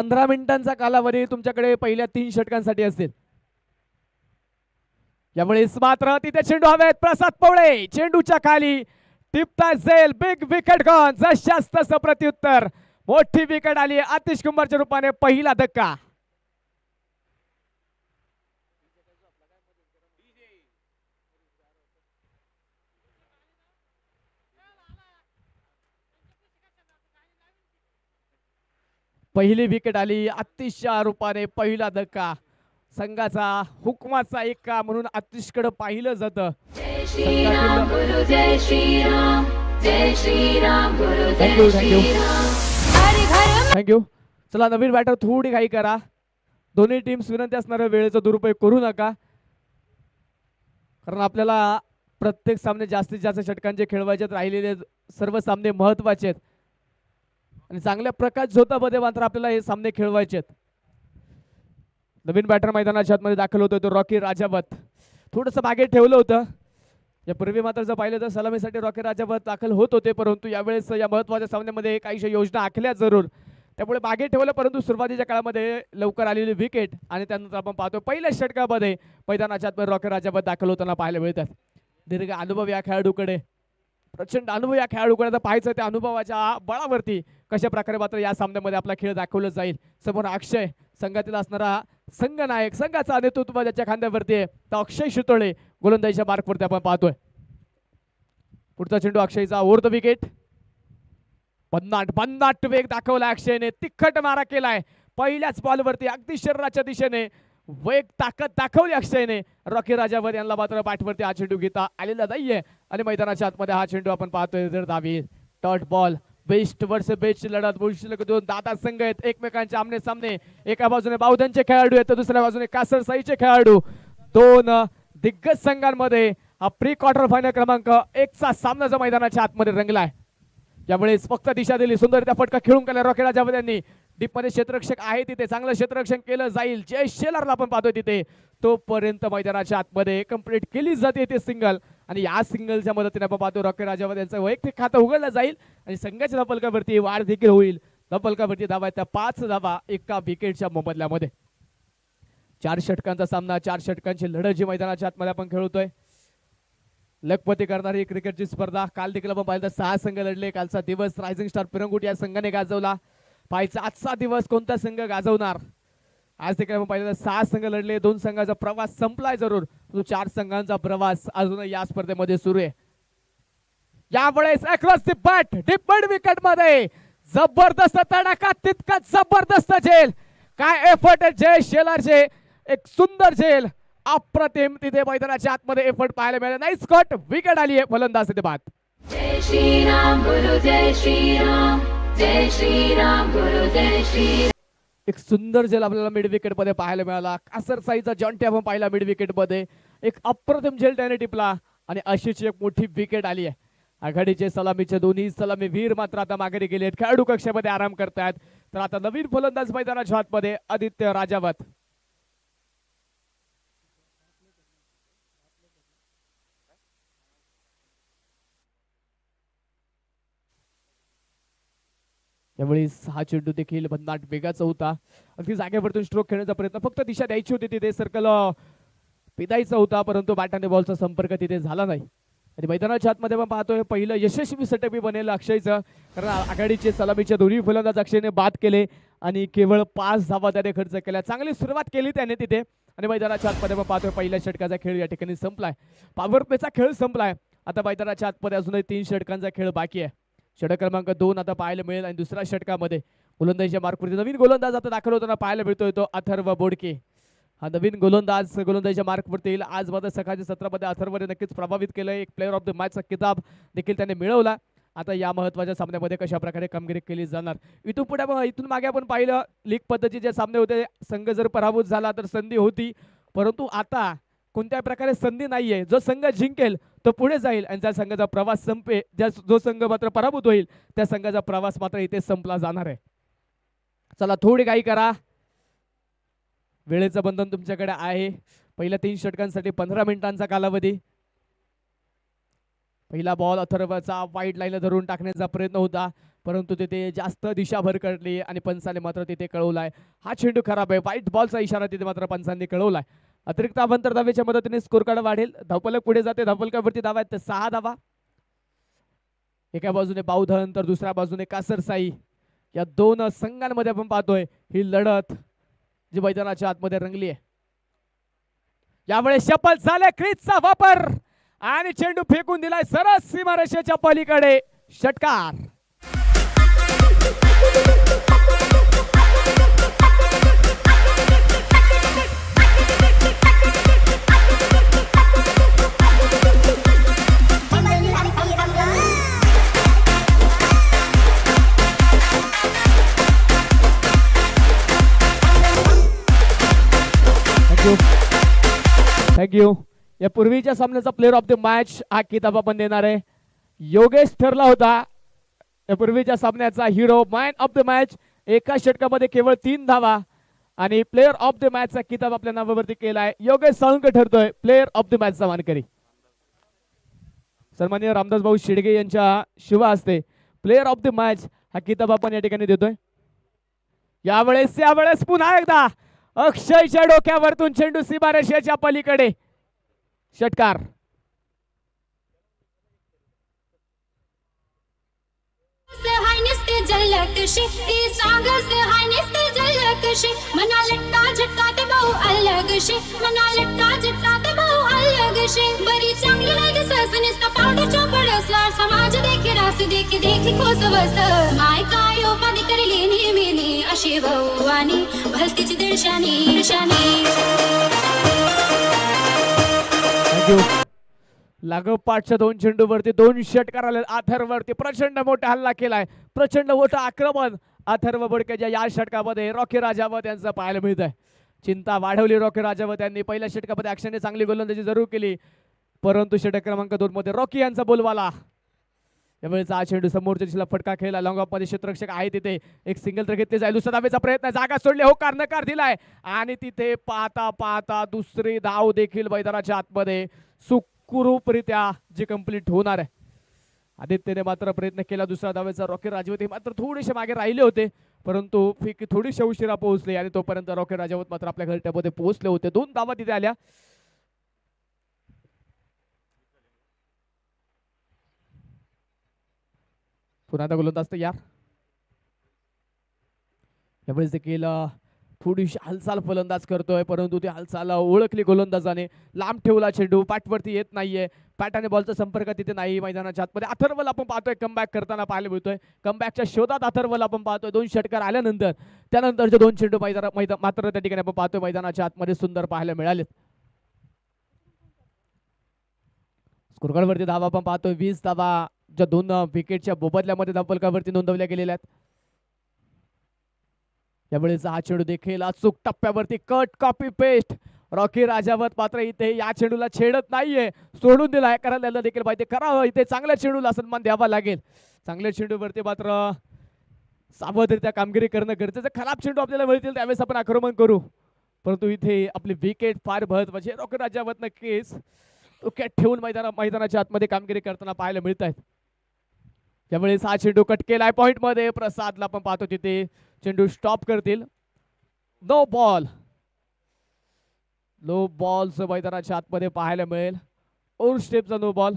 15 मिनिटांचा कालावधी तुमच्याकडे पहिल्या 3 षटकांसाठी असेल. यावेळेस मात्र तिथे चेंडू हवेत. प्रसाद पवळे चेंडूच्या खाली टिपता जाईल. Big wicket gone. जशास तसं प्रत्युत्तर. मोठी विकेट आली आतिश कुंभारच्या रूपाने. पहिला धक्का. पहिली विकेट आली आतिशच्या रूपाने. पहिला धक्का. संघाचा हुकमाचा एक्का म्हणून आतिशकडे पाहिलं जातं. थँक्यू. चला नवीन बॅटर थोडी घाई करा. दोन्ही टीम्स विनंती असणाऱ्या वेळेचा दुरुपयोग करू नका, कारण आपल्याला प्रत्येक सामने जास्तीत जास्त षटकांचे खेळवायचे. राहिलेले सर्व सामने महत्वाचे आहेत आणि चांगल्या प्रकाश झोतामध्ये मात्र आपल्याला हे सामने खेळवायचे आहेत. नवीन बॅटर मैदानाच्या आतमध्ये दाखल होतो तो रॉकी राजावत. थोडंसं मागे ठेवलं होतं. यापूर्वी मात्र जर पाहिलं तर सलामीसाठी रॉकी राजावत दाखल होत होते, परंतु यावेळेस या महत्वाच्या सामन्यामध्ये काहीशा योजना आखल्या जरूर, त्यामुळे मागे ठेवलं. परंतु सुरुवातीच्या काळामध्ये लवकर आलेली विकेट आणि त्यानंतर आपण पाहतो पहिल्या षटकामध्ये मैदानाच्या आतमध्ये रॉकी राजावत दाखल होताना पाहायला मिळतात. दीर्घ अनुभव या खेळाडूकडे, प्रचंड अनुभव या खेळाडूकडे. पाहायचं त्या अनुभवाच्या बळावरती कशा प्रकारे मात्र या सामन्यामध्ये आपला खेळ दाखवला जाईल. समोर अक्षय, संघातील असणारा संघनायक, संघाचा नेतृत्व ज्याच्या खांद्यावरती आहे, तर अक्षय शितोळे गोलंदाजीच्या मार्कवरती आपण पाहतोय. पुढचा चेंडू अक्षयचा. Over the wicket. भन्नाट वेग दाखवला अक्षयने. तिखट मारा केलाय पहिल्याच बॉलवरती. अगदी शरीराच्या दिशेने वेग ताकद दाखवली अक्षयने. रॉकी राजावर यांना मात्र बॅटवरती हा चेंडू घेता आलेला नाहीये आणि मैदानाच्या आतमध्ये हा चेंडू आपण पाहतोय. जर धावी डॉट बॉल. बेस्ट वर्ष बेस्ट लढत. बुलशिलक दोन दादा संघ आहेत एकमेकांचे आमने सामने. एका बाजूने बावधनचे खेळाडू आहेत तर दुसऱ्या बाजूने कासरसाईचे खेळाडू. दोन दिग्गज संघांमध्ये हा प्री क्वार्टर फायनल क्रमांक 1 चा सामना मैदानाच्या आतमध्ये रंगलाय. यावेळेस फक्त दिशा दिली. सुंदर त्या फटका खेळून गेला रॉकी राजावत यांनी. डीपमध्ये क्षेत्ररक्षक आहे तिथे, चांगलं क्षेत्ररक्षण केलं जाईल. जय शेलारला आपण पाहतोय तिथे. तोपर्यंत मैदानाच्या आतमध्ये कंप्लीट केली जाते ते सिंगल आणि या सिंगलच्या मदतीने आपण पाहतो रॉकी राजावत यांचं वैयक्तिक खातं उघडलं जाईल आणि संघाच्या धावफलकावरती वाढ देखील होईल. धावफलकावरती धावा त्या 5 धावा एका विकेटच्या मोबदल्यामध्ये. 4 षटकांचा सामना, 4 षटकांची लढत जी मैदानाच्या आतमध्ये आपण खेळतोय. लखपती करणारी क्रिकेटची स्पर्धा. काल देखील आपण पाहिलं 6 संघ लढले. कालचा दिवस रायझिंग स्टार पिरंगुट या संघाने गाजवला. पाहायचा आजचा दिवस कोणता संघ गाजवणार. आज देखील आपण पाहिलं 6 संघ लढले. 2 संघाचा प्रवास संपलाय जरूर, तो 4 संघांचा प्रवास अजून या स्पर्धेमध्ये सुरू आहे. यावेळेस across the bat depend wicket मध्ये जबरदस्त तडाखा, तितका जबरदस्त झेल. काय एफर्ट आहे जय शेलारचे. एक सुंदर झेल, अप्रतिम तिथे मैदानाच्या आतमध्ये एफर्ट पाहायला मिळाला. Nice cut. विकेट आली आहे फलंदाज तिथे बाद. जय श्रीराम गुरु जय श्रीराम. जय श्रीराम गुरु जय श्री. एक सुंदर झेल आपल्याला मिड विकेट मध्ये पाहायला मिळाला. कासरसाईचा जॉन्टी आपण पाहिला मिड विकेट मध्ये. एक अप्रतिम झेल त्याने टिपला आणि अशीच एक मोठी विकेट आली आहे. आघाडीचे सलामीचे दोन्ही सलामी वीर मात्र आता माघारी गेले आहेत. खेळाडू कक्षामध्ये आराम करतायत. तर आता नवीन फलंदाज मैदानाच्या आतमध्ये आदित्य राजावत. त्यावेळी 6 चेंडू देखील भन्नाट वेगाचा होता. अगदी जागेवरतून स्ट्रोक खेळण्याचा प्रयत्न, फक्त दिशा द्यायची होती तिथे, सर्कल पिदायचा होता, परंतु बॅट आणि बॉलचा संपर्क तिथे झाला नाही. आणि मैदानाच्या आतमध्ये आपण पाहतोय पहिलं यशस्वी षटक बनेल अक्षयचं, कारण आघाडीचे सलामीचे दोन्ही फलंदाज अक्षयने बाद केले आणि केवळ 5 धावा त्याने खर्च केल्या. चांगली सुरुवात केली त्याने तिथे आणि मैदानाच्या आतमध्ये आपण पाहतोय पहिल्या षटकाचा खेळ या ठिकाणी संपलाय. पॉवर प्लेचा खेळ संपलाय. आता मैदानाच्या आतमध्ये अजूनही 3 षटकांचा खेळ बाकी आहे. षटक क्रमांक 2 आता पाहायला मिळेल आणि दुसऱ्या षटकामध्ये गोलंदाजीच्या मार्कवरती नवीन गोलंदाज आता दाखल होताना पाहायला मिळतोय तो अथर्व बोडके. हा नवीन गोलंदाज गोलंदाजीच्या मार्कवरती येईल. आज मात्र सकाळच्या सत्रामध्ये अथर्वने नक्कीच प्रभावित केलंय. एक प्लेअर ऑफ द मॅचचा किताब देखील त्याने मिळवला. आता या महत्त्वाच्या सामन्यामध्ये कशा प्रकारे कामगिरी केली जाणार. इथून पुढे इथून मागे आपण पाहिलं लीग पद्धतीचे सामने होते. संघ जर पराभूत झाला तर संधी होती, परंतु आता कोणत्याही प्रकारे संधी नाहीये. जो संघ जिंकेल तो पुढे जाईल आणि ज्या संघाचा प्रवास जो संघ मात्र पराभूत होईल त्या संघाचा प्रवास मात्र इथे संपला जाणार आहे. चला थोडी घाई करा, वेळेचं बंधन तुमच्याकडे आहे. पहिल्या 3 षटकांसाठी 15 मिनिटांचा कालावधी. पहिला बॉल अथर्वचा वाईड लाईनला धरून टाकण्याचा प्रयत्न होता, परंतु तिथे जास्त दिशा भरकटली आणि पंचाने मात्र तिथे कळवलाय हा चेंडू खराब आहे. व्हाईट बॉलचा इशारा तिथे मात्र पंचांनी कळवलाय. अतिरिक्त आभंतर धावेच्या मदतीने स्कोर कार्ड वाढेल. धावफलक पुढे जाते. धावफलकावरती धावा आहेत 6 धावा. एका बाजूने बावधन तर दुसऱ्या बाजूने कासरसाई, या दोन संघांमध्ये आपण पाहतोय ही लढत जी मैदानाच्या आतमध्ये रंगली आहे. यावेळेस शपल झाले क्रीजचा वापर आणि चेंडू फेकून दिलाय सरळ सीमारेषेच्या पलीकडे. षटकार. थँक्यू. या पूर्वीच्या सामन्याचा प्लेअर ऑफ द मॅच हा किताब आपण देणार आहे. योगेश ठरला होता या पूर्वीच्या सामन्याचा hero, man of the match. एका षटकामध्ये केवळ 3 धावा आणि प्लेअर ऑफ द मॅचचा किताब आपल्या नावावरती केलाय. योगेश साळुंके ठरतोय प्लेअर ऑफ द मॅचचा मानकरी. सन्माननीय रामदास भाऊ शिडगे यांच्या शुभ हस्ते प्लेअर ऑफ द मॅच हा किताब आपण या ठिकाणी देतोय. यावेळेस पुन्हा एकदा अक्षयच्या डोक्यावरतून चेंडू सीमारेषेच्या पलीकडे. षटकार. मना लटका झटका ते बहु अलग शे, मना लटका झटका ते बहु अलग शे. बरी चांगली नाही दिसस निस्ता पावडर चोपडसला, समाज देखी रास देखी देखी खोसवस. माय काय उपाधी करली नेहमी अशी भवानी भलतीची दिडशानी शानी. लागोपाठच्या 2 चेंडूवरती 2 षटकार आले. अथर्ववरती प्रचंड मोठा हल्ला केलाय, प्रचंड मोठं आक्रमण अथर्व बोडकेच्या या षटकामध्ये रॉकी राजावत यांचं पाहायला मिळत आहे. चिंता वाढवली रॉकी राजावत यांनी. पहिल्या षटकामध्ये अक्षरने चांगली गोलंदाजी जरूर केली, परंतु षटक क्रमांक 2 मध्ये रॉकी यांचा बोलवाला. यावेळेचा हा चेंडू समोरच्या दिशेला फटका खेळला. लॉंग ऑफ मध्ये क्षेत्ररक्षक आहे तिथे एक सिंगल तर घेतली जाईल. दुसरा धावेचा प्रयत्न, जागा सोडली, होकार नकार दिलाय आणि तिथे पाहता पाहता दुसरी धाव देखील मैदानाच्या आतमध्ये सुखरूपरित्या जी कंप्लीट होणार आहे. आदित्यने मात्र प्रयत्न केला दुसरा धावेचा. रॉकी राजवत मात्र थोडेसे मागे राहिले होते, परंतु फेकी थोडीशी उशिरा पोहोचली आणि तोपर्यंत रॉकी राजवत मात्र आपल्या घरट्यामध्ये पोहोचले होते. 2 धावा तिथे आल्या. पुन्हा एकदा गोलंदाज तयार. यावेळेस देखील थोडीशी हालचाल फलंदाज करतोय, परंतु ती हालचाल ओळखली गोलंदाजाने. लांब ठेवला चेंडू, पॅटवरती येत नाहीये. पॅट आणि बॉलचा संपर्क तिथे नाही. मैदानाच्या आतमध्ये अथर्वला आपण पाहतोय कमबॅक करताना पाहायला मिळतोय. कमबॅकच्या शोधात अथर्वला आपण पाहतोय. 2 षटकार आल्यानंतर त्यानंतरचे 2 चेंडू मात्र त्या ठिकाणी आपण पाहतोय मैदानाच्या आतमध्ये सुंदर पाहायला मिळालेत. स्कोरकार्डवरती धावा आपण पाहतोय 20 धावा ज्या 2 विकेटच्या मोबदल्यामध्ये धावफलकावरती नोंदवल्या गेलेल्या आहेत. यावेळेस हा चेंडू देखील अचूक टप्प्यावरती cut copy paste. Rocky Rajawat मात्र इथे या चेंडूला छेडत नाहीये, सोडून दिलाय. कारण त्याला देखील माहिती करावं इथे चांगल्या चेंडूला सन्मान द्यावा लागेल. चांगल्या चेंडूवरती मात्र सावधरित्या कामगिरी करणं गरजेचं. खराब चेंडू आपल्याला मिळतील त्यावेळेस आपण आक्रमण करू, परंतु इथे आपली विकेट फार महत्वाची. रॉकी राजावत नक्कीच विकेट ठेवून मैदानाच्या आतमध्ये कामगिरी करताना पाहायला मिळत आहेत. यावेळेस हा चेंडू कट केलाय पॉइंट मध्ये. प्रसादला आपण पाहतो तिथे चेंडू स्टॉप करतील. No ball. नो बॉल मैदानाच्या आतमध्ये पाहायला मिळेल. ओर स्टेपचा नो बॉल.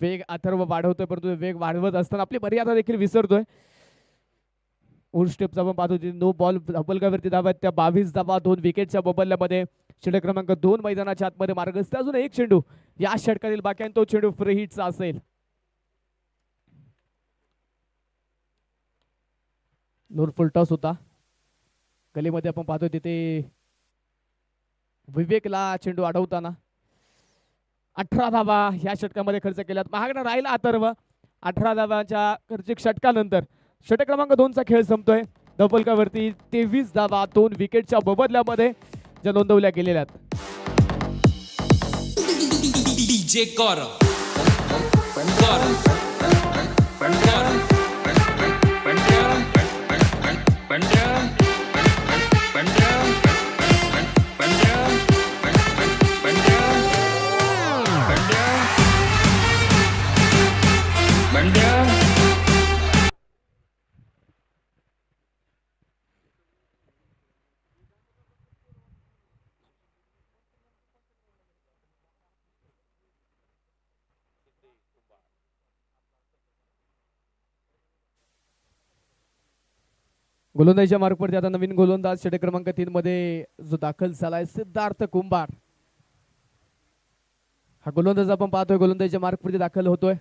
वेग अथर्व वाढवतोय, परंतु वेग वाढवत असताना आपली मर्यादा देखील विसरतोय. ओर स्टेपचा आपण पाहतो नो बॉल. धावफलकावरती धावा त्या 22 धावा 2 विकेटच्या मोबदल्यामध्ये. षटक क्रमांक 2 मैदानाच्या आतमध्ये मार्गस्थ. अजून एक चेंडू या षटकातील बाकी तो चेंडू फ्री हिटचा असेल. फुल टॉस होता. गलीमध्ये आपण पाहतोय तिथे विवेकला चेंडू अडवताना 18 धावा या षटकामध्ये खर्च केल्यात. महागडा राहिला अथर्व. 18 धावाच्या खर्चिक षटकानंतर षटक क्रमांक 2 चा खेळ संपतोय. धावफलकावरती 23 धावा 2 विकेटच्या मोबदल्यामध्ये ज्या नोंदवल्या गेलेल्या आहेत. गोलंदाजीच्या मार्कवरती आता नवीन गोलंदाज षटक क्रमांक 3 मध्ये जो दाखल झालाय सिद्धार्थ कुंभार. हा गोलंदाज आपण पाहतोय गोलंदाजीच्या मार्कवरती दाखल होतोय.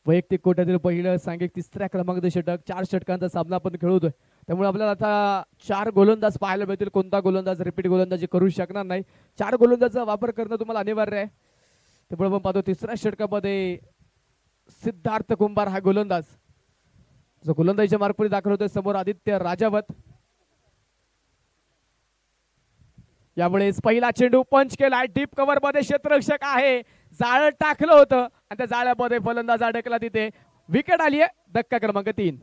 वैयक्तिक कोट्यातील पहिलं सांघिक 3ऱ्या क्रमांकाचं षटक, 4 षटकांचा सामना आपण खेळतोय. त्यामुळे आपल्याला आता 4 गोलंदाज पाहायला मिळतील. कोणता गोलंदाज रिपीट गोलंदाजी करू शकणार नाही. 4 गोलंदाजाचा वापर करणं तुम्हाला अनिवार्य आहे. त्यामुळे आपण पाहतो 3ऱ्या षटकामध्ये सिद्धार्थ कुंभार हा गोलंदाज जो गोलंदाजीच्या मार्कवरती दाखल होतोय. समोर आदित्य राजावत. यावेळेस पहिला चेंडू पंच केला. डीप कव्हर मध्ये क्षेत्ररक्षक आहे, जाळं टाकलं होतं आणि त्या जाळ्यामध्ये फलंदाज अडकला. तिथे विकेट आली आहे. धक्का क्रमांक 3.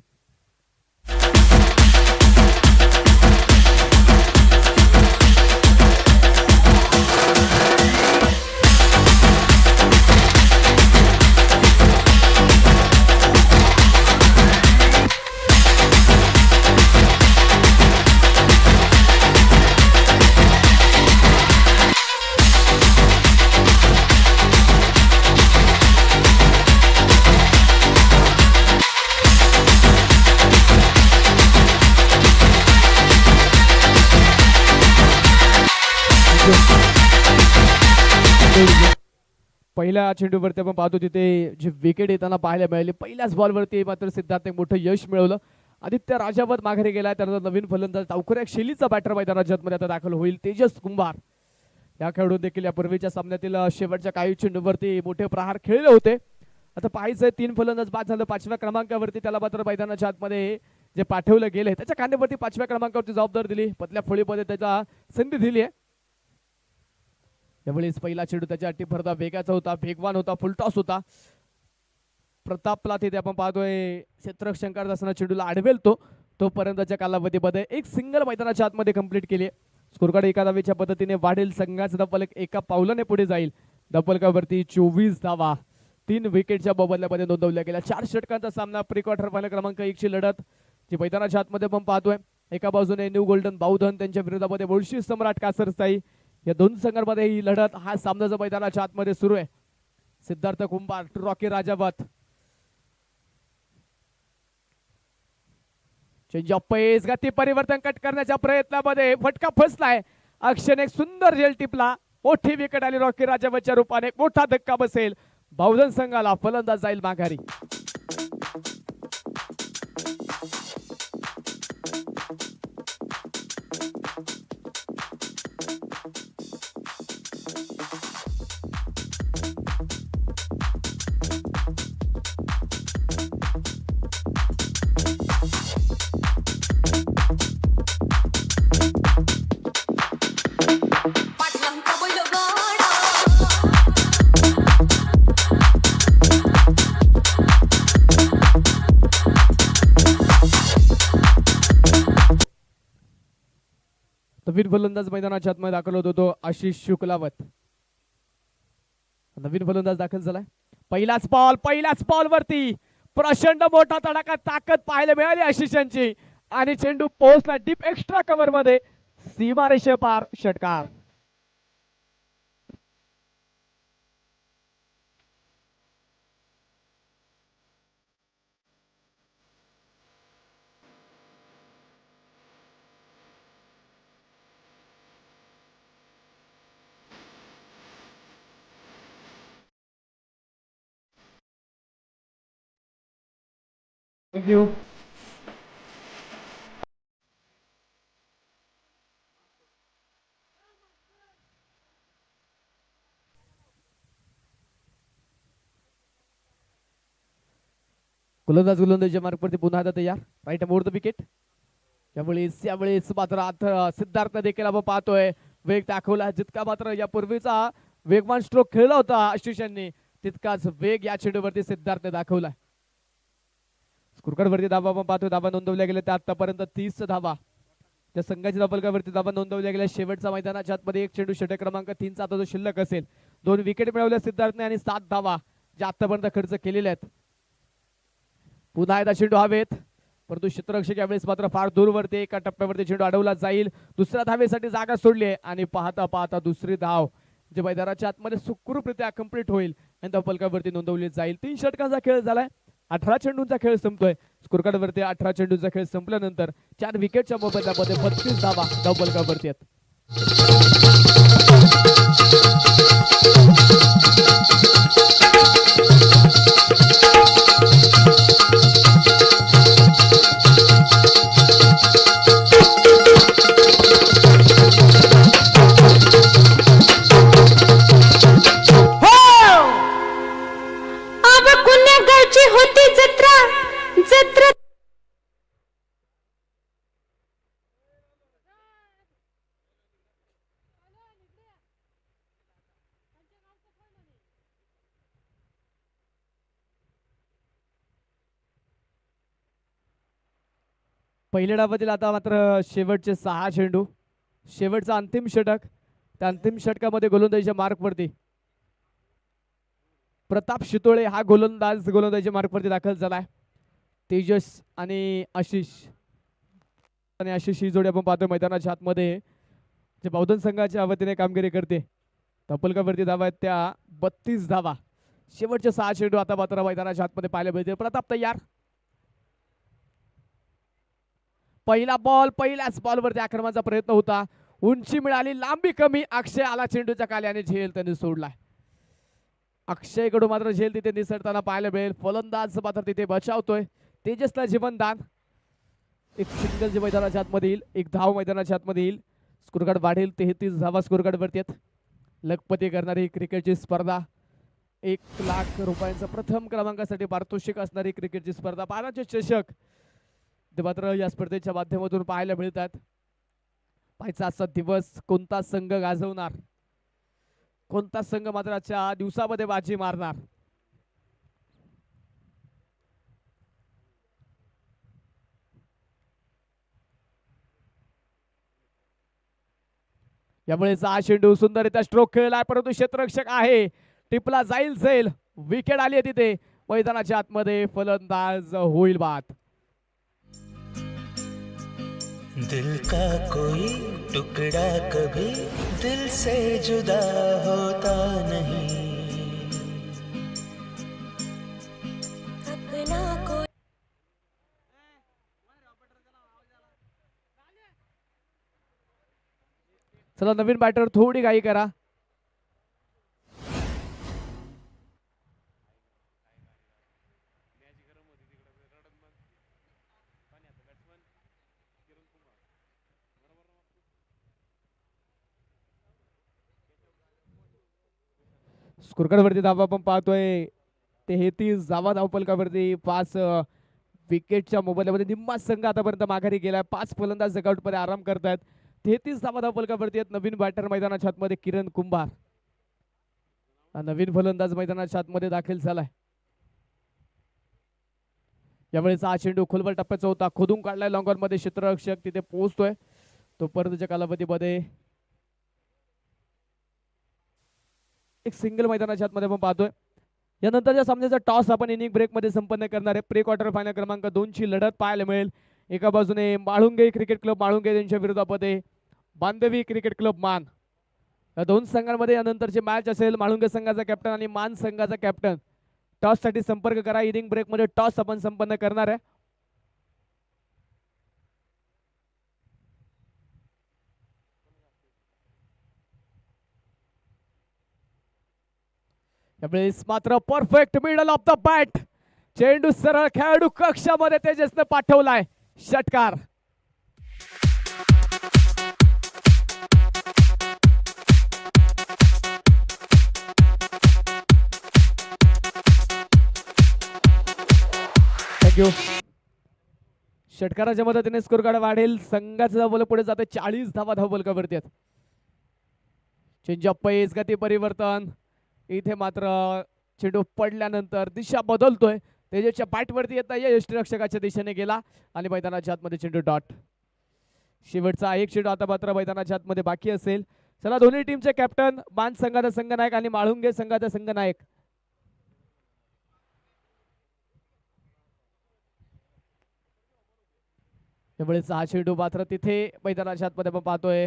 पहिल्या चेंडूवरती आपण पाहतो तिथे जी विकेट येताना पाहायला मिळाली. पहिल्याच बॉलवरती मात्र सिद्धार्थ एक मोठं यश मिळवलं. आदित्य राजावत माघारी गेलाय. त्यानंतर नवीन फलंदाज टावकऱ्या शैलीचा बॅटर मैदानात मध्ये आता दाखल होईल. तेजस कुंभार या खेळाडू देखील या पूर्वीच्या सामन्यातील शेवटच्या काही चेंडूवरती मोठे प्रहार खेळले होते. आता पाहायचंय 3 फलंदाज बाद झालं. 5व्या क्रमांकावरती त्याला मात्र मैदानाच्या आतमध्ये जे पाठवलं गेले त्याच्या खांद्यावरती 5व्या क्रमांकावरती जबाबदारी दिली. पतल्या फळीमध्ये त्याचा संधी दिली आहे. यावेळेस पहिला चेंडू त्याच्या अटी भरता वेगाचा होता, वेगवान होता, फुलटॉस होता. प्रतापला तिथे आपण पाहतोय क्षेत्ररक्षण असताना चेंडूला अडवेल तोपर्यंतच्या कालावधीमध्ये एक सिंगल मैदानाच्या आतमध्ये कंप्लीट केली. स्कोरकार्ड एका धावेच्या पद्धतीने वाढेल. संघाचा धब्बल एका पावलाने पुढे जाईल. धब्बलकावरती 24 धावा 3 विकेटच्या मोबदल्यामध्ये नोंदवल्या गेल्या. 4 षटकांचा सामना. प्री क्वार्टर फायनल क्रमांक 1 ची लढत जी मैदानाच्या आतमध्ये आपण पाहतोय. एका बाजूने न्यू गोल्डन बावधन, त्यांच्या विरोधामध्ये मुळशी सम्राट कासरसाई. या दोन संघांमध्ये ही लढत, हा सामना जो मैदानाच्या आतमध्ये सुरू आहे. Siddharth Kumbhar to Rocky Rajawat. Change of pace, गती परिवर्तन कट करण्याच्या प्रयत्नामध्ये फटका फसलाय. अक्षयने एक सुंदर झेल टिपला. मोठी विकेट आली रॉकी राजावतच्या रूपाने. मोठा धक्का बसेल बावधन संघाला. फलंदाज जाईल माघारी. नवीन फलंदाज मैदानाच्या आतमध्ये दाखल होतो तो आशिष शुक्लावत. नवीन फलंदाज दाखल झालाय. पहिलाच बॉल वरती प्रचंड मोठा तडाखा, ताकद पाहायला मिळाली आशिषांची आणि चेंडू पोहोचला डीप एक्स्ट्रा कव्हर मध्ये. सीमारेषे पार षटकार. Thank you. गोलंदाजीच्या मार्कवरती पुन्हा आता तयार. Right more the wicket. यावेळेस मात्र आता सिद्धार्थ देखील आपण पाहतोय वेग दाखवला. जितका मात्र यापूर्वीचा वेगवान स्ट्रोक खेळला होता आशिषांनी, तितकाच वेग या चेंडूवरती सिद्धार्थने दाखवला. स्कोरकार्ड वरती धावा आपण पाहतोय. धावा नोंदवल्या गेल्या त्या आतापर्यंत 30 धावा. त्या संघाच्या धाबलकावरती धावा नोंदवल्या गेल्या. शेवटचा मैदानाच्या आतमध्ये एक चेंडू षटक क्रमांक 3 चा आता जो शिल्लक असेल. 2 विकेट मिळवल्या सिद्धार्थने आणि 7 धावा ज्या आतापर्यंत खर्च केलेल्या आहेत. पुन्हा एकदा चेंडू हवेत, परंतु क्षेत्ररक्षक यावेळेस मात्र फार दूरवरती एका टप्प्यावरती चेंडू अडवला जाईल. दुसऱ्या धावेसाठी जागा सोडली आहे आणि पाहता पाहता दुसरी धाव जे मैदानाच्या आतमध्ये सुखरूपरित्या कंप्लीट होईल आणि धावफलकावरती नोंदवली जाईल. 3 षटकांचा खेळ झालाय. 18 चेंडूंचा खेळ संपतोय. स्कोरकार्ड वरती 18 चेंडूंचा खेळ संपल्यानंतर 4 विकेटच्या मोबदल्यामध्ये 32 धावा धावफलकावरती आहेत. अब कुण्यागावची होती जत्रा जत्रा पहिल्या डावातील आता मात्र शेवटचे 6 चेंडू, शेवटचा अंतिम षटक. त्या अंतिम षटकामध्ये गोलंदाजीच्या मार्कवरती प्रताप शितोळे हा गोलंदाजीच्या मार्कवरती दाखल झालाय. तेजस आणि आशिष ही जोडी आपण पाहतोय मैदानाच्या आतमध्ये जे बौद्धन संघाच्या वतीने कामगिरी करते. धावफलकावरती धावा आहेत त्या 32 धावा. शेवटचे 6 चेंडू आता मात्र मैदानाच्या आतमध्ये पाहायला मिळते. प्रताप तयार. पहिला बॉल, पहिल्याच बॉलवरती आक्रमणाचा प्रयत्न होता. उंची मिळाली, लांबी कमी. अक्षय आला चेंडूच्या खाली आणि झेल त्यांनी सोडलाय. अक्षय कडून मात्र झेल तिथे निसटताना पाहायला मिळेल. फलंदाज मात्र तिथे बचावतोय. तेजसला जीवनदान. एक सिंगल जे मैदानाच्या आतमध्ये येईल, एक धाव मैदानाच्या आतमध्ये येईल. स्कोरकार्ड वाढेल. 33 धावा स्कोरकार्ड वरती आहेत. लखपती करणारी क्रिकेटची स्पर्धा, 1 लाख रुपयांचा प्रथम क्रमांकासाठी पारितोषिक असणारी क्रिकेटची स्पर्धा, 12 चषक ते मात्र या स्पर्धेच्या माध्यमातून पाहायला मिळतात. पाहायचा आजचा दिवस कोणता संघ गाजवणार, कोणता संघ मात्र आजच्या दिवसामध्ये बाजी मारणार. यामुळे 6 चेंडू सुंदररित्या स्ट्रोक खेळलाय, परंतु क्षेत्ररक्षक आहे. टिपला जाईल. विकेट आली आहे तिथे. मैदानाच्या आतमध्ये फलंदाज होईल बाद. दिल का कोई टुकड़ा कभी दिल से जुदा होता नहीं, अपना कोई चला नवीन बॅटर थोडी घाई करा. स्कोरकार्डवरती धावा आपण पाहतोय 33 धावा धावफलकावरती. 5 विकेटच्या मोबदल्यामध्ये निम्मा संघ आतापर्यंत माघारी गेलाय. 5 फलंदाज जगआउट मध्ये आराम करतायत. 33 धावा धावफलकावरती आहेत. नवीन बॅटर मैदानाच्या आतमध्ये किरण कुंभार हा नवीन फलंदाज मैदानाच्या आतमध्ये दाखल झालाय. यावेळेस हा चेंडू खोलवर टप्प्याचा होता, खोदून काढलाय लॉंगॉन मध्ये. क्षेत्ररक्षक तिथे पोहोचतोय. तो परतीच्या कालावधीमध्ये एक सिंगल मैदानाच्या आतमध्ये आपण पाहतोय. यानंतरच्या सामन्याचा टॉस आपण इनिंग ब्रेक मध्ये संपन्न करणार आहे. प्री क्वार्टर फायनल क्रमांक 2 ची लढत पाहायला मिळेल. एका बाजूने माळुंगे क्रिकेट क्लब माळुंगे यांच्या विरोधामध्ये बांधवी क्रिकेट क्लब मान. या दोन संघांमध्ये यानंतरची मॅच असेल. माळुंगे संघाचा कॅप्टन आणि मान संघाचा कॅप्टन. टॉस साठी संपर्क करा. इनिंग ब्रेक मध्ये टॉस आपण संपन्न करणार आहे. यावेळेस मात्र perfect middle of the bat. चेंडू सरळ खेळाडू कक्षामध्ये तेजसने पाठवलाय. षटकार. थँक्यू. षटकाराच्या मदतीने स्कोर कार्ड वाढेल. संघाचा धावफलक पुढे जाते. 40 धावा धावफलकावरती आहेत. चेंज ऑफ पेस, गती परिवर्तन. इथे मात्र चेंडू पडल्यानंतर दिशा बदलतोय. तेजसच्या बॅटवरती येता यष्टिरक्षकाच्या दिशेने गेला आणि मैदानाच्या आतमध्ये चेंडू डॉट. शेवटचा एक चेंडू आता मात्र मैदानाच्या आतमध्ये बाकी असेल. चला दोन्ही टीमचे कॅप्टन, मान संघाचा संघनायक आणि माळुंगे संघाचा संघनायक. त्यावेळेस हा चेंडू मात्र तिथे मैदानाच्या आतमध्ये आपण पाहतोय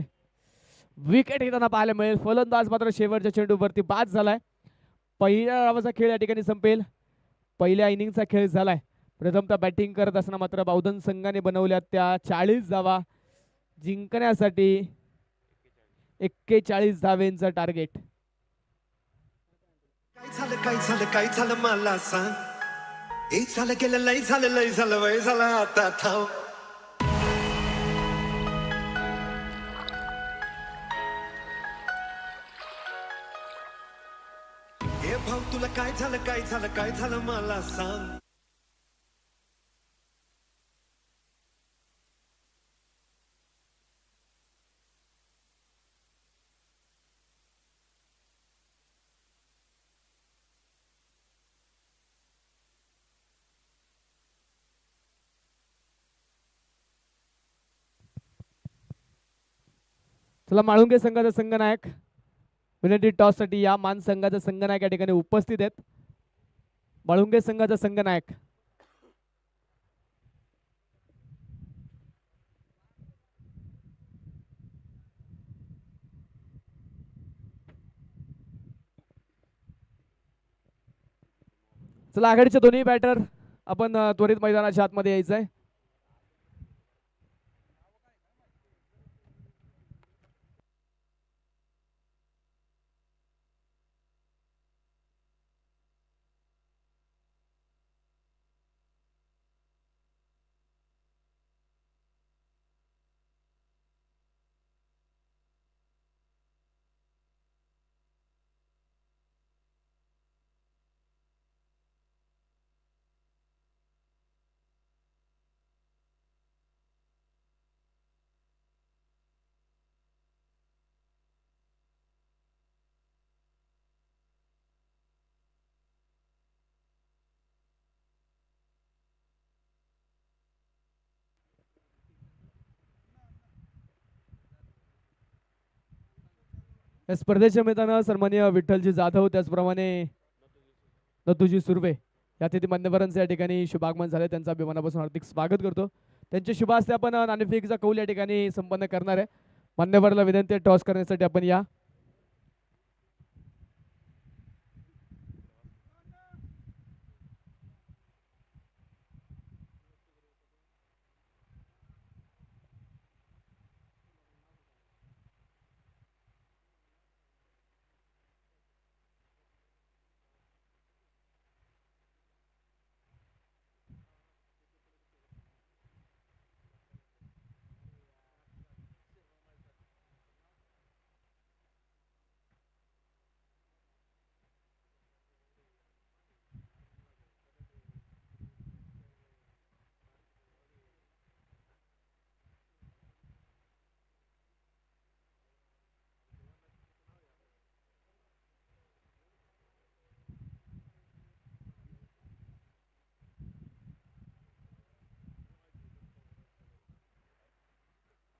विकेट घेताना पाहायला मिळेल. फलंदाज मात्र शेवटच्या चेंडूवरती बाद झालाय. पहिल्या डावाचा खेळ या ठिकाणी संपेल. पहिल्या इनिंगचा खेळ झालाय. प्रथमतः बॅटिंग करत असताना मात्र बावधन संघाने बनवल्या त्या 40 धावा जिंकण्यासाठी 41 धावेंचं टार्गेट. काय झालं मला सांग. एक झालं गेलं लय झालं वय झालं आता थांब. हे भाऊ तुला काय झालं मला सांग. चला माळुंगे संघाचा संघनायक विनंती टॉस साठी या मान संघाचा संघनायक या ठिकाणी उपस्थित आहेत. माळुंगे संघाचा संघनायक चला आघाडीचे दोन्ही बॅटर आपण त्वरित मैदानाच्या आतमध्ये यायचंय. या स्पर्धेच्या मैदानावर सन्माननीय विठ्ठलजी जाधव त्याचप्रमाणे नथुजी सुर्वे या तिथे मान्यवरांचे या ठिकाणी शुभागमन झाले. त्यांचा अभिमानापासून हार्दिक स्वागत करतो. त्यांच्या शुभ हस्ते आपण नाणेफेकीचा कौल या ठिकाणी संपन्न करणार आहे. मान्यवराला विनंती आहे टॉस करण्यासाठी आपण या.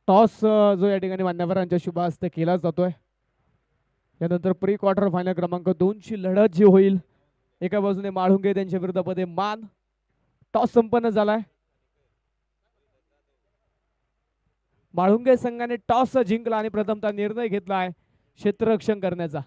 टॉस जो या ठिकाणी मान्यवरांच्या शुभ हस्ते केला जातोय. यानंतर प्री क्वार्टर फायनल क्रमांक 2 ची लढत जी होईल एका बाजूने माळुंगे त्यांच्या विरुद्ध मान. टॉस संपन्न झालाय. माळुंगे संघाने टॉस जिंकला आणि प्रथमतः निर्णय घेतलाय क्षेत्ररक्षण करण्याचा.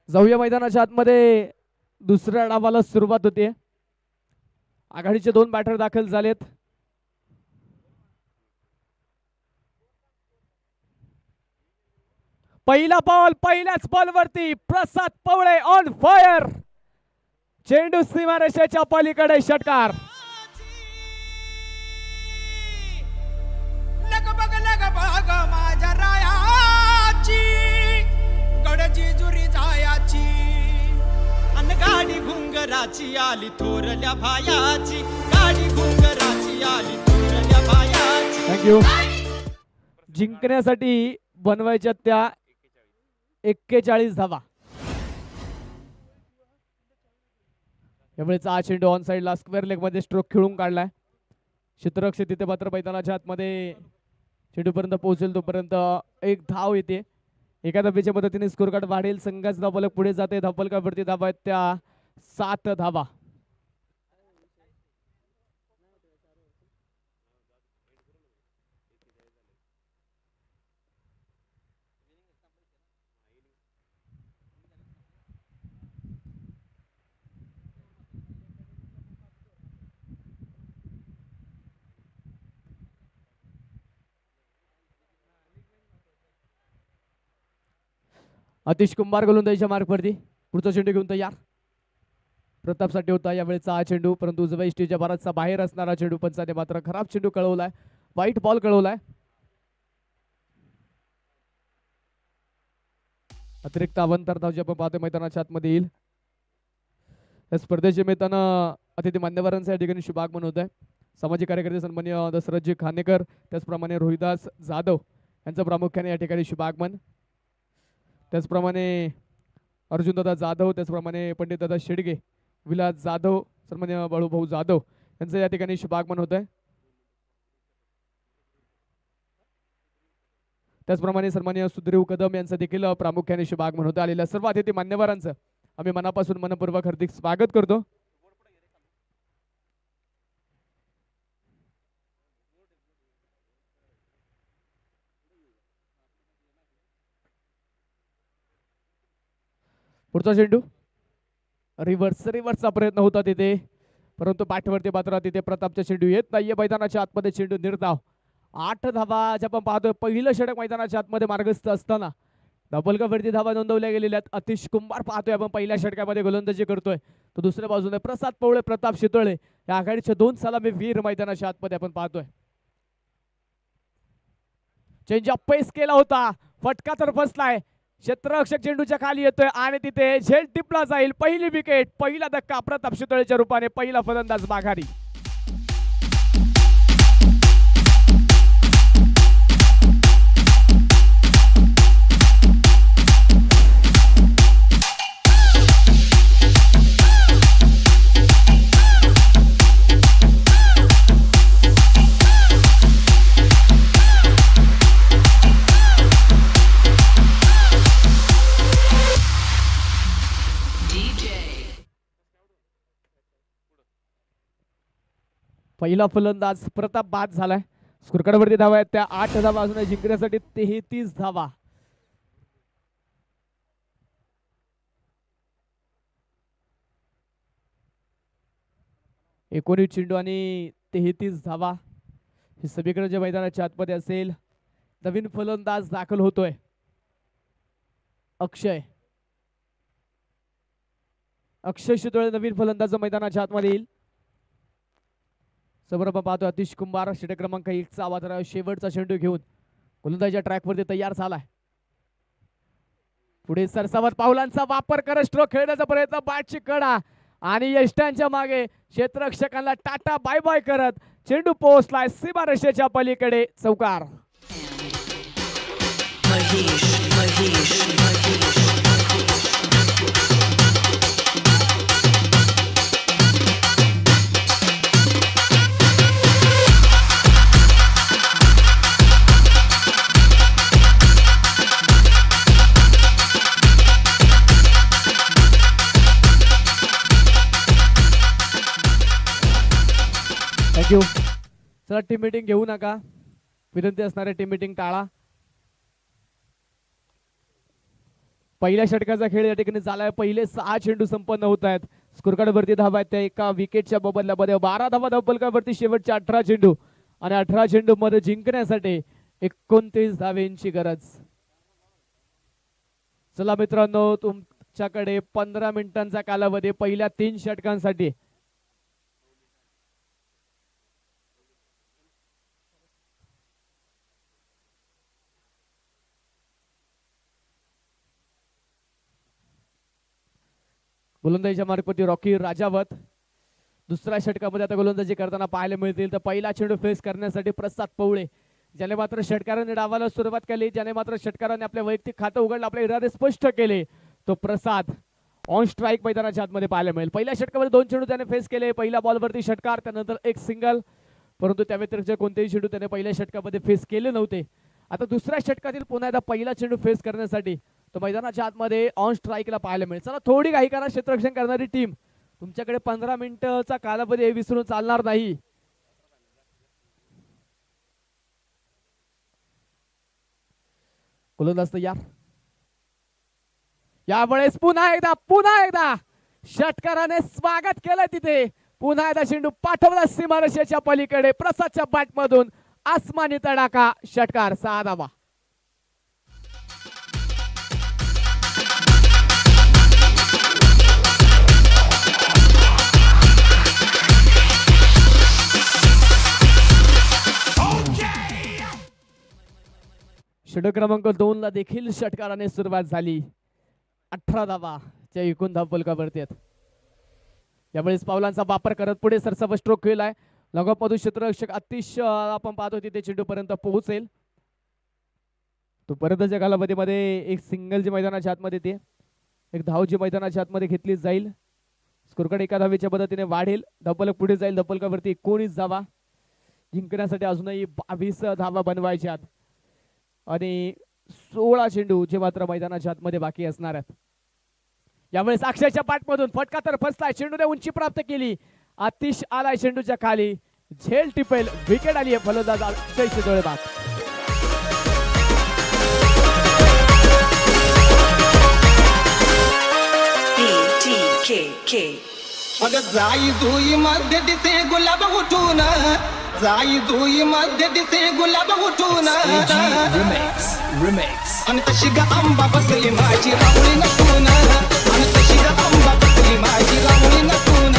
जाऊया मैदानाच्या आतमध्ये. दुसऱ्या डावाला सुरुवात होते. आघाडीचे 2 बॅटर दाखल झालेत. पहिला बॉल पहिल्याच बॉलवरती प्रसाद पवळे ऑन फायर. चेंडू सीमारेषेच्या पलीकडे षटकार. बघ माझ्या रायाची गडची जुरी जायाची अन गाडी घुंगराची आली थोरल्या भायाची. गाडी घुंगराची आली थोरल्या भायाची. थँक्यू. जिंकण्यासाठी बनवायच्या त्या 41 धावा. यावेळेचा हा चेंडू ऑन साइडला स्क्वेअर लेग मध्ये स्ट्रोक खेळून काढलाय. क्षेत्ररक्षक तिथे मात्र मैदानाच्या आतमध्ये चेंडूपर्यंत पोहोचेल तोपर्यंत एक धाव येते. एका धावेच्या मदतीने स्कोर कार्ड वाढेल. संघाचा धावफलक पुढे जाते. धावफलकावरती धावा आहेत त्या 7 धावा. अतिश कुंभार गोलंदाजीच्या मार्कवरती पुढचा चेंडू घेऊन तयार. प्रतापसाठी होता यावेळेचा हा चेंडू, परंतु उजव्या इष्टीच्या बराचसा बाहेर असणारा चेंडू पंचाने मात्र खराब चेंडू कळवलाय, वाईट बॉल कळवलाय. अतिरिक्त अवंतर धाव जे आपण पाहतोय मैदानाच्या आतमध्ये येईल. या स्पर्धेचे मैदान अतिथी मान्यवरांचा या ठिकाणी शुभागमन होत आहे. सामाजिक कार्यकर्ते सन्माननीय दशरथजी खानेकर, त्याचप्रमाणे रोहिदास जाधव यांचं प्रामुख्याने या ठिकाणी शुभागमन. त्याचप्रमाणे अर्जुनदादा जाधव, त्याचप्रमाणे पंडितदादा शेडगे, विलास जाधव, सन्माननीय बाळूभाऊ जाधव यांचं या ठिकाणी शुभागमन होत आहे. त्याचप्रमाणे सन्माननीय सुधीर कदम यांचं देखील प्रामुख्याने शुभागमन होतं. आलेल्या सर्व अतिथी मान्यवरांचं आम्ही मनापासून मनपूर्वक हार्दिक स्वागत करतो. पुढचा चेंडू रिव्हर्सचा प्रयत्न होता तिथे, परंतु पाठवरती मात्र तिथे प्रतापचा चेंडू येत नाहीये. मैदानाच्या आतमध्ये चेंडू निर्धाव. 8 धावा आपण पाहतोय. पहिलं षटक मैदानाच्या आतमध्ये मार्गस्थ असताना डबल वरती धावा नोंदवल्या गेलेल्या आहेत. अतिश कुंभार पाहतोय आपण पहिल्या षटकामध्ये गोलंदाजी करतोय, तो दुसऱ्या बाजूने प्रसाद पवळे, प्रताप शितोळे या आघाडीच्या 2 सलामी वीर मैदानाच्या आतमध्ये आपण पाहतोय. चेंज अप पेस केला होता, फटका तर फसलाय. क्षेत्ररक्षक चेंडूच्या खाली येतोय आणि तिथे झेल टिपला जाईल. पहिली विकेट, पहिला धक्का प्रताप शितोळेच्या रूपाने, पहिला फलंदाज माघारी. पहिला फलंदाज प्रताप बाद झालाय. स्कोरकार्डवरती धावा आहेत त्या 8 धावा अजून जिंकण्यासाठी 33 धावा. एकोणीस चेंडू आणि 33 धावा. हे सगळीकडे जे मैदानाच्या आतमध्ये असेल. नवीन फलंदाज दाखल होतोय अक्षय शितोळे, नवीन फलंदाज मैदानाच्या आतमध्ये येईल. समोर आपण पाहतो अतिश कुंभार षटक क्रमांक 1 चा आवाज शेवटचा चेंडू घेऊन गोलंदाजीच्या ट्रॅकवरती तयार झालाय. पुढे सरसावत पावलांचा वापर करत स्ट्रोक खेळण्याचा प्रयत्न, बॅटची कडा आणि यष्टांच्या मागे क्षेत्ररक्षकांना टाटा बाय बाय करत चेंडू पोहोचलाय सीमारेषेच्या पलीकडे. चौकार. थँक्यू. चला टीम मीटिंग घेऊ नका, विनंती असणारे टीम मीटिंग टाळा. पहिल्या षटकाचा खेळ या ठिकाणी झालाय. पहिले 6 चेंडू संपन्न होत आहेत. स्कोरकार्डवरती धावा आहेत त्या एका विकेटच्या बदल्यामध्ये 12 धावा धावफलकावरती शेवटच्या 18 चेंडू आणि 18 चेंडू मध्ये जिंकण्यासाठी 29 धावेंची गरज. चला मित्रांनो, तुमच्याकडे 15 मिनिटांचा कालावधी पहिल्या 3 षटकांसाठी. गोलंदाजीच्या मार्फत रॉकी राजावत दुसऱ्या षटकामध्ये आता गोलंदाजी करताना पाहायला मिळतील. तर पहिला चेंडू फेस करण्यासाठी प्रसाद पवळे, ज्याने मात्र षटकाराने डावाला सुरुवात केली, ज्याने मात्र षटकाराने आपले वैयक्तिक खातं उघडलं, आपले इरादे स्पष्ट केले, तो प्रसाद ऑन स्ट्राईक मैदानाच्या आतमध्ये पाहायला मिळेल. पहिल्या षटकामध्ये 2 चेंडू त्याने फेस केले. पहिल्या बॉलवरती षटकार, त्यानंतर एक सिंगल, परंतु त्या व्यतिरिक्त कोणतेही चेंडू त्याने पहिल्या षटकामध्ये फेस केले नव्हते. आता दुसऱ्या षटकातील पुन्हा एकदा पहिला चेंडू फेस करण्यासाठी तो मैदानाच्या आतमध्ये ऑन स्ट्राईकला पाहायला मिळेल. चला थोडी घाई करा क्षेत्ररक्षण करणारी टीम, तुमच्याकडे 15 मिनिटाचा कालावधी विसरून चालणार नाही. गोलंदाज तयार. यावेळेस पुन्हा एकदा षटकाराने स्वागत केलं. तिथे पुन्हा एकदा चेंडू पाठवला सीमारेषेच्या पलीकडे. प्रसादच्या बॅट मधून आसमानी तडाखा, षटकार, 6 धावा. षटक क्रमांक 2 ला देखील षटकाराने सुरुवात झाली. 18 धावाच्या एकूण धावफलकावरती आहेत. यावेळेस पावलांचा वापर करत पुढे सरसाव स्ट्रोक केलाय. लगोपाठून क्षेत्ररक्षक अतिशय आपण पाहतो तिथे चेंडू पर्यंत पोहोचेल. तो परतच्या कालावधीमध्ये एक सिंगल जी मैदानाच्या आतमध्ये येते, एक धाव जी मैदानाच्या आतमध्ये घेतली जाईल. स्कोरकार्ड एका धावेच्या मदतीने वाढेल. धपलक पुढे जाईल. धपलकावरती 19 धावा जिंकण्यासाठी अजूनही 22 धावा बनवायच्यात आणि 16 चेंडू जे मात्र मैदानाच्या आतमध्ये बाकी असणार आहेत. यावेळेस अक्षयच्या पाठमधून फटका तर फसलाय. चेंडूने उंची प्राप्त केली. आतिश आलाय चेंडूच्या खाली. झेल टिपेल. विकेट आली आहे. फलंदाज अक्षय शितोळे बाद. अगं जाई जुई मध्ये दिसे गुलाब उठून, जाई जुई मध्ये दिसे गुलाब उठून, आणि तशी ग आंबा बसली माझी रामुळी नटून, आणि तशी ग आंबा बसली माझी रामुळी नटून.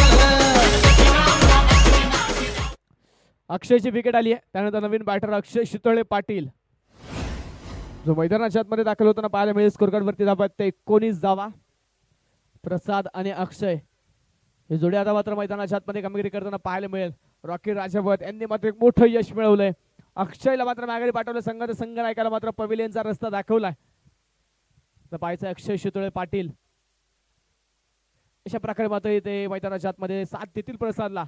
अक्षयची विकेट आली आहे. त्यानंतर नवीन बॅटर अक्षय शितोळे पाटील जो मैदानाच्या आतमध्ये दाखल होताना पाहायला मिळेल. स्कोरकार्ड वरती धावा ते 19 धावा. प्रसाद आणि अक्षय हे जोडी आता मात्र मैदानाच्या आतमध्ये कामगिरी करताना पाहायला मिळेल. रॉकी राजावत यांनी मात्र एक मोठं यश मिळवलंय. अक्षयला मात्र माघारी पाठवलं. संघ नायकाला मात्र पवेलियनचा रस्ता दाखवलाय. तर पाहायचं अक्षय शितोळे पाटील अशा प्रकारे मात्र इथे मैदानाच्या आतमध्ये साथ देतील प्रसादला.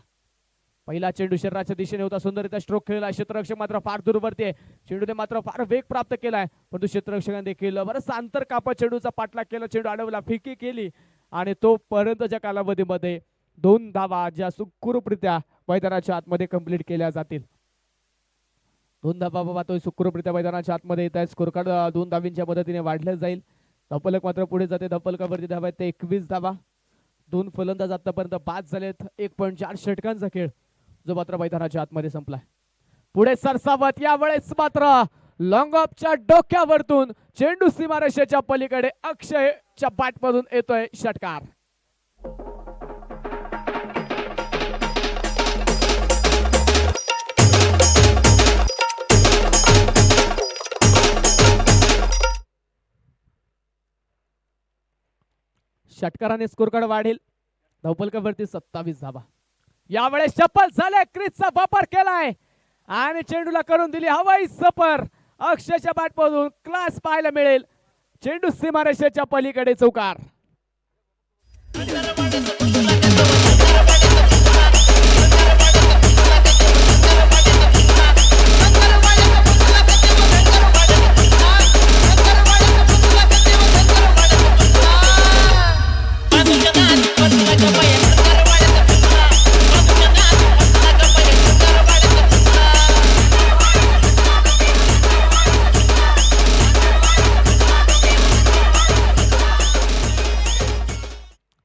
पहिला चेंडू शरीराच्या दिशेने होता. सुंदररित्या स्ट्रोक खेळला. क्षेत्ररक्षक मात्र फार दूरवरती आहे. चेंडूने मात्र फार वेग प्राप्त केलाय, परंतु क्षेत्ररक्षकांनी देखील बरंच अंतर कापत चेंडूचा पाठलाग केला. चेंडू अडवला. फिकी केली आणि तो पर्यंतच्या कालावधीमध्ये 2 धावा ज्या सुखरूपरित्या मैदानाच्या आतमध्ये कंप्लीट केल्या जातील. 2 धावा पाहतोय सुखरूपरित्या मैदानाच्या आतमध्ये येत आहे. स्कोरकार्ड 2 धावींच्या मदतीने वाढलं जाईल. धपलक मात्र पुढे जाते. धपलकावरती धावा आहेत ते 21 धावा. 2 फलंदाज आतापर्यंत बाद झालेत. 1.4 षटकांचा खेळ जो मात्र मैदानाच्या आतमध्ये संपलाय. पुढे सरसावत यावेळेस मात्र लॉंग ऑफच्या डोक्यावरतून चेंडू सीमारेषेच्या पलीकडे अक्षयच्या बॅटमधून येतोय षटकार. षटकाराने स्कोरकार्ड वाढेल. धावफलकावरती 27 धावा. यावेळेस चप्पल झाले. क्रिसचा वापर केलाय आणि चेंडूला करून दिली हवाई सफर. अक्षयच्या बॅटमधून क्लास पाहायला मिळेल. चेंडू सीमारेषेच्या पलीकडे चौकार.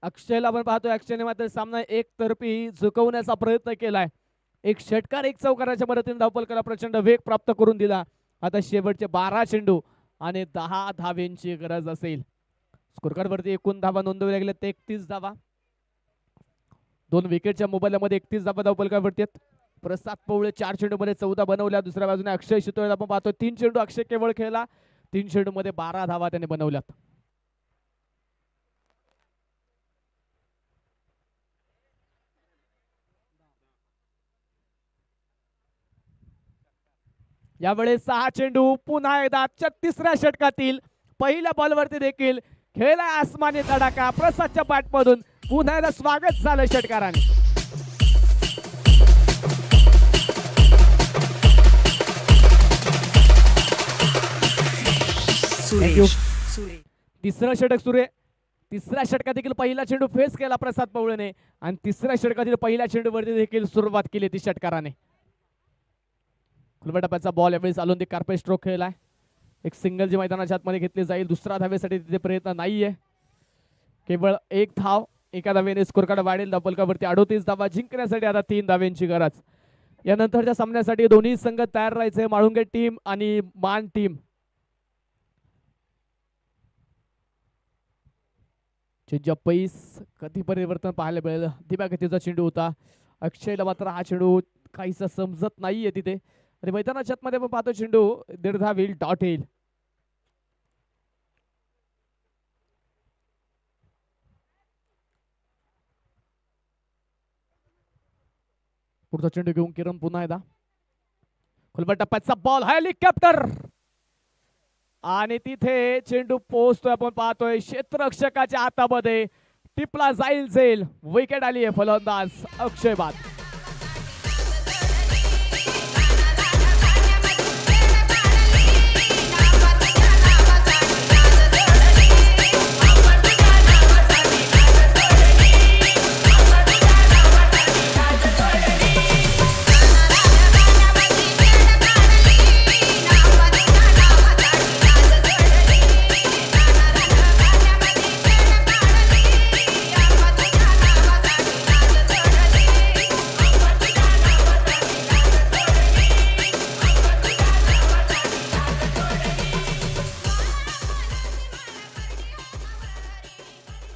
अक्षयला आपण पाहतोय. अक्षयने मात्र सामना एकतर्फी झुकवण्याचा प्रयत्न केलाय. एक षटकार एक चौकाराच्या मदतीने धावफलकाला प्रचंड वेग प्राप्त करून दिला. आता शेवटचे 12 चेंडू आणि 10 धावेंची गरज असेल. स्कोरकार्ड वरती एकूण धावा नोंदवल्या गेल्या 31 धावा. 2 विकेटच्या मोबाईलमध्ये 31 धावा धावफलकावरती आहेत. प्रसाद पवळे 4 चेंडू मध्ये 14 बनवल्या. दुसऱ्या बाजूने अक्षय शितोळे आपण पाहतोय 3 चेंडू अक्षय केवळ खेळला. 3 चेंडू मध्ये 12 धावा त्याने बनवल्यात. यावेळेस 6 चेंडू पुन्हा एकदा 36व्या षटकातील पहिल्या बॉलवरती देखील खेळला आसमानी तडाखा. प्रसादच्या बॅटमधून पुन्हा एकदा स्वागत झालं षटकाराने. तिसरं षटक सुरू आहे. तिसऱ्या षटकात देखील पहिला चेंडू फेस केला प्रसाद पवळेने आणि तिसऱ्या षटकातील पहिल्या चेंडूवरती देखील सुरुवात केली ती षटकाराने. खुलबा टप्प्याचा बॉल यावेळी चालून ती कार्पेट स्ट्रोक खेळलाय. एक सिंगल जी मैदानाच्या आतमध्ये घेतली जाईल. दुसरा धावेसाठी तिथे प्रयत्न नाहीये. केवळ 1 धाव एका धावेने स्कोरकार्ड वाढेल. धावफलकावरती 38 धावा जिंकण्यासाठी आता 3 धावेंची गरज. यानंतरच्या सामन्यासाठी दोन्ही संघ तयार राहायचे. माळुंगे टीम आणि मान टीम. पैस कधी परिवर्तन पाहायला मिळेल. दिव्यागतीचा चेंडू होता. अक्षयला मात्र हा चेंडू काहीसा समजत नाहीये तिथे आणि मैदानाच्या आतमध्ये आपण पाहतो चेंडू दीर्घा होईल. डॉट येईल. पुढचा चेंडू घेऊन किरण पुन्हा एकदा खुलबट टप्प्याचा बॉल हेलिकॉप्टर आणि तिथे चेंडू पोहोचतोय. आपण पाहतोय क्षेत्ररक्षकाच्या हातामध्ये टिपला जाईल विकेट आली आहे. फलंदाज अक्षय बाद.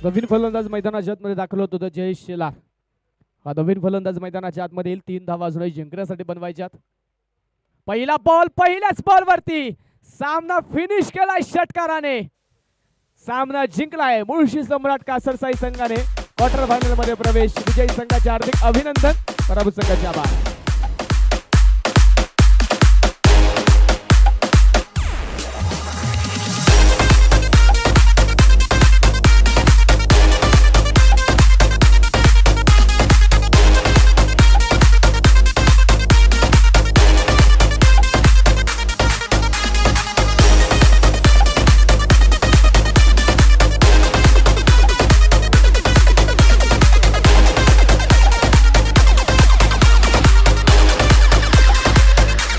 नवीन फलंदाज मैदानाच्या आतमध्ये दाखल होतो जयेश शेलार. हा नवीन फलंदाज मैदानाच्या आतमध्ये येईल. 3 धावा अजूनही जिंकण्यासाठी बनवायच्यात. पहिला बॉल पहिल्याच बॉल वरती सामना फिनिश केलाय षटकाराने. सामना जिंकलाय. मुळशी सम्राट कासरसाई संघाने क्वार्टर फायनल मध्ये प्रवेश. विजयी संघाचे हार्दिक अभिनंदन. पराभूत संघाचे आभार.